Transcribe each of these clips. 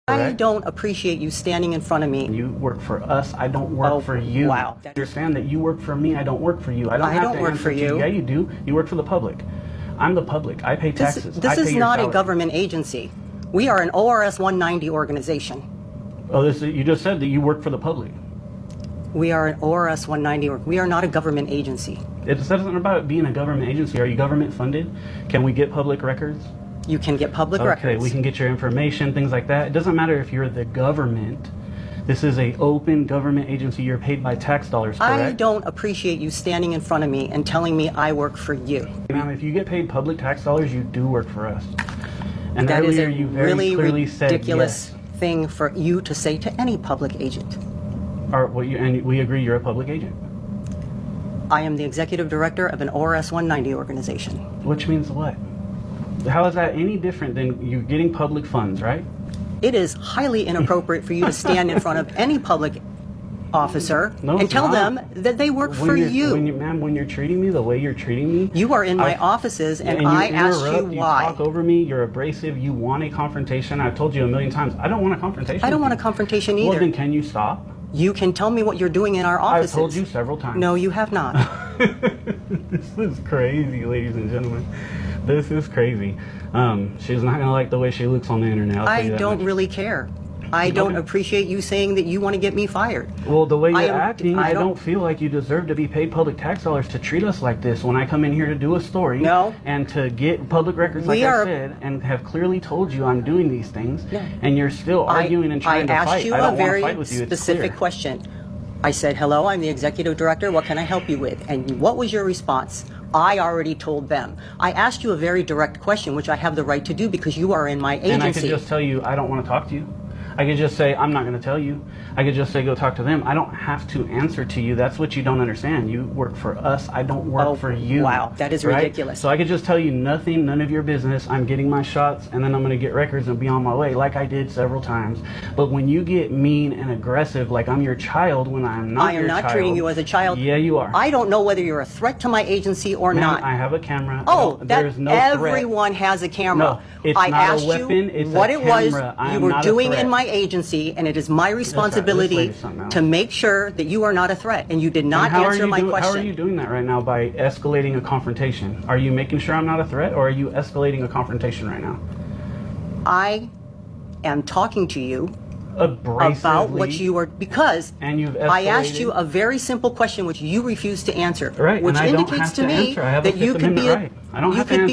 I don't appreciate you standing in front of me. You work for us. I don't work for you. Wow. Understand that you work for me. I don't work for you. I don't work for you. Yeah, you do. You work for the public. I'm the public. I pay taxes. This is not a government agency. We are an ORS 190 organization. Oh, you just said that you work for the public. We are an ORS 190. We are not a government agency. It says something about being a government agency. Are you government funded? Can we get public records? You can get public records. Okay, we can get your information, things like that. It doesn't matter if you're the government. This is a open government agency. You're paid by tax dollars, correct? I don't appreciate you standing in front of me and telling me I work for you. Ma'am, if you get paid public tax dollars, you do work for us. And that is earlier a you very really clearly said ridiculous yes. thing for you to say to any public agent. And we agree you're a public agent. I am the executive director of an ORS 190 organization. Which means what? How is that any different than you getting public funds, right? It is highly inappropriate for you to stand in front of any public officer and tell them that they work for you. Ma'am, when you're treating me the way you're treating me, you are in my offices and I asked you why. You talk over me, you're abrasive, you want a confrontation. I've told you a million times, I don't want a confrontation. I don't want a confrontation either. Well, then can you stop? You can tell me what you're doing in our offices. I've told you several times. No, you have not. This is crazy, ladies and gentlemen. This is crazy. She's not going to like the way she looks on the internet. I don't really care. I don't appreciate you saying that you want to get me fired. Well, the way you're acting, I don't feel like you deserve to be paid public tax dollars to treat us like this when I come in here to do a story. No. And to get public records, like I said, and have clearly told you I'm doing these things, and you're still arguing and trying to fight. I asked you a very specific question. I said, hello, I'm the executive director. What can I help you with? And what was your response? I already told them. I asked you a very direct question, which I have the right to do because you are in my agency. And I could just tell you, I don't want to talk to you. I could just say, I'm not going to tell you. I could just say, go talk to them. I don't have to answer to you. That's what you don't understand. You work for us. I don't work for you. Wow, that is ridiculous. So I could just tell you nothing, none of your business. I'm getting my shots, and then I'm going to get records and be on my way, like I did several times. But when you get mean and aggressive, like I'm your child, when I'm not your child. I am not treating you as a child. Yeah, you are. I don't know whether you're a threat to my agency or not. I have a camera. Oh, there's no everyone threat. Has a camera. No, it's I not asked a weapon. It's what a it was camera. you were doing in my agency, and it is my responsibility to make sure that you are not a threat. And you did not answer my question. How are you doing that right now by escalating a confrontation? Are you making sure I'm not a threat, or are you escalating a confrontation right now? I am talking to you abrasively about what you are, because I asked you a very simple question which you refused to answer, right, which indicates to me that you could be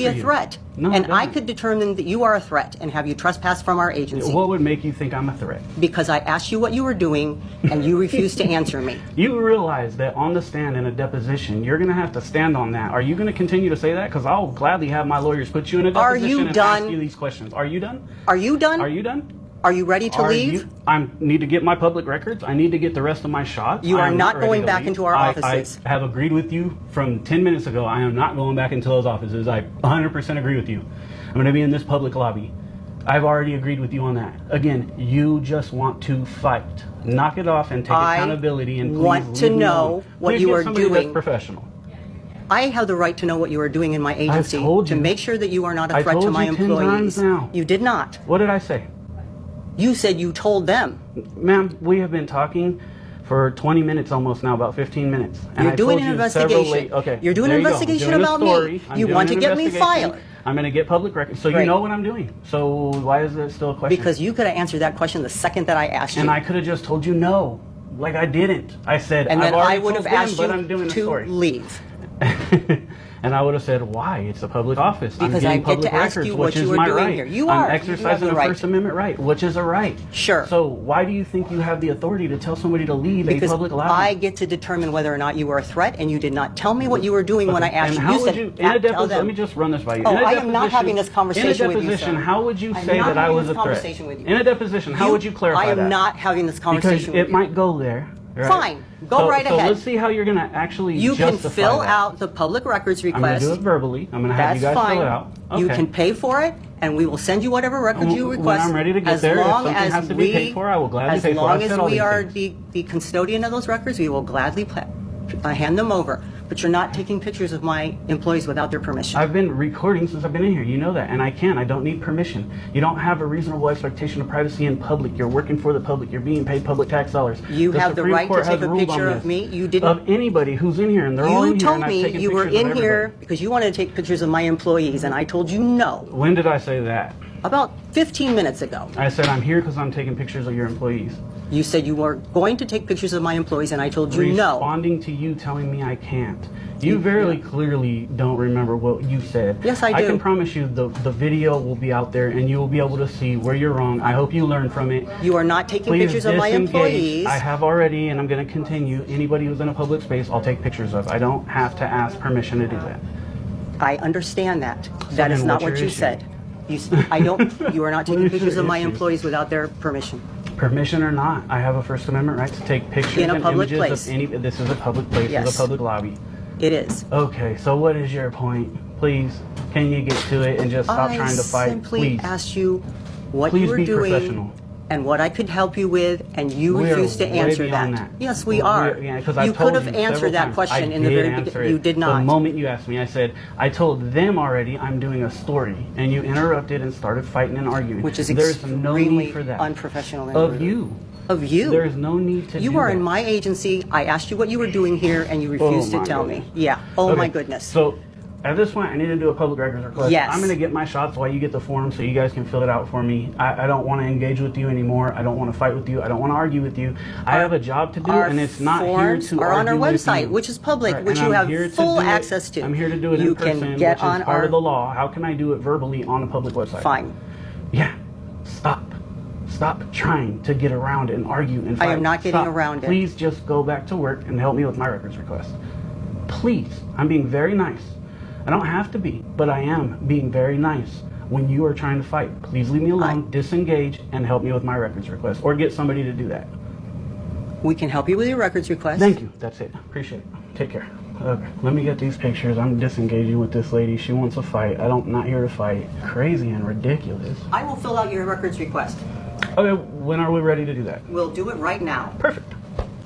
a threat. No, and I could determine that you are a threat and have you trespassed from our agency. What would make you think I'm a threat? Because I asked you what you were doing and you refused to answer me. You realize that on the stand in a deposition, you're going to have to stand on that. Are you going to continue to say that? Because I'll gladly have my lawyers put you in a deposition and ask you these questions. Are you done? Are you done? Are you done? Are you ready to leave? I need to get my public records. I need to get the rest of my shots. You are not going back into our offices. I have agreed with you from 10 minutes ago. I am not going back into those offices. I 100% agree with you. I'm going to be in this public lobby. I've already agreed with you on that. Again, you just want to fight. Knock it off and take accountability. And please want to know what you are doing. That's professional. I have the right to know what you are doing in my agency to make sure that you are not a threat to my employees. 10 times now. You did not. What did I say? You said you told them. Ma'am, we have been talking for 20 minutes almost now, about 15 minutes. And You're doing an investigation. You're doing an investigation about me. You want to get me fired. I'm going to get public records. So you know what I'm doing. So why is it still a question? Because you could have answered that question the second that I asked you. And I could have just told you no. Like I didn't. I said, and then I would have asked you to leave. And I would have said, why? It's a public office. Because I get to ask you what you are doing here. You are. I'm exercising a First Amendment right, which is a right. Sure. So why do you think you have the authority to tell somebody to leave a public lobby? Because I get to determine whether or not you were a threat, and you did not tell me what you were doing when I asked you. You said, tell them. Let me just run this by you. Oh, I am not having this conversation with you, In a deposition, how would you say that I was a threat? In a deposition, how would you clarify that? I am not having this conversation with you. Because it might go there. Right. Fine. Go right ahead. So let's see how you're going to actually justify that. You can fill out the public records request. I'm going to do it verbally. I'm going to have you guys fill it out. Okay. You can pay for it, and we will send you whatever records you request. When I'm ready to get there, if something has to be paid for, I will gladly pay for it. As long as we are the custodian of those records, we will gladly hand them over. But you're not taking pictures of my employees without their permission. I've been recording since I've been in here. You know that. And I don't need permission. You don't have a reasonable expectation of privacy in public. You're working for the public. You're being paid public tax dollars. You have the Supreme right Court to take has a ruled picture on of this. me. You didn't. Of anybody who's in here, and they're all in You here, told and I've me taken you were pictures of in here everybody. because you wanted to take pictures of my employees, and I told you no. When did I say that? About 15 minutes ago. I said I'm here because I'm taking pictures of your employees. You said you were going to take pictures of my employees, and I told you no. Responding to you telling me I can't. You very clearly don't remember what you said. Yes, I do. I can promise you the video will be out there and you will be able to see where you're wrong. I hope you learn from it. You are not taking Please pictures of my disengage. employees. I have already, and I'm going to continue. Anybody who's in a public space, I'll take pictures of. I don't have to ask permission to do that. I understand that. So That is then not what's what your you issue? said. You are not taking What is pictures your of my issue? employees without their permission. Permission or not, I have a First Amendment right to take pictures In a and public images place. of any. This is a public place. Yes. This is a public lobby. It is. Okay, so what is your point? Please, can you get to it and just stop trying to fight? I simply Please. asked you what Please you were be doing professional. and what I could help you with, and you We are refused to way answer beyond that. Yes, we Well, are. yeah, 'cause I You told could have you answered several that times. question I in the did very answer beginning. it. You did not. The moment you asked me, I said, I told them already I'm doing a story, and you interrupted and started fighting and arguing. Which is There's no extremely need for that. unprofessional and Of rude. you. Of you. There is no need to You do are that. in my agency. I asked you what you were doing here, and you refused to my tell goodness. me. Yeah. Oh, Okay, my goodness. So at this point, I need to do a public records request. Yes. I'm going to get my shots while you get the form so you guys can fill it out for me. I don't want to engage with you anymore. I don't want to fight with you. I don't want to argue with you. I have a job to do, Our and it's not here forms to are on our argue with website, you. which is public, Right, which and you I'm have here to full do it- access to. I'm here to do it You in can person, get which on is part our- of the law. How can I do it verbally on a public website? Fine. Yeah. Stop. Stop trying to get around and argue and fight. I am not getting Stop. around it. Please just go back to work and help me with my records request. Please. I'm being very nice. I don't have to be, but I am being very nice when you are trying to fight. Please leave me alone, disengage, and help me with my records request, or get somebody to do that. We can help you with your records request. Thank you. That's it. Appreciate it. Take care. Okay, let me get these pictures. I'm disengaging with this lady. She wants a fight. Not here to fight. Crazy and ridiculous. I will fill out your records request. Okay, when are we ready to do that? We'll do it right now. Perfect.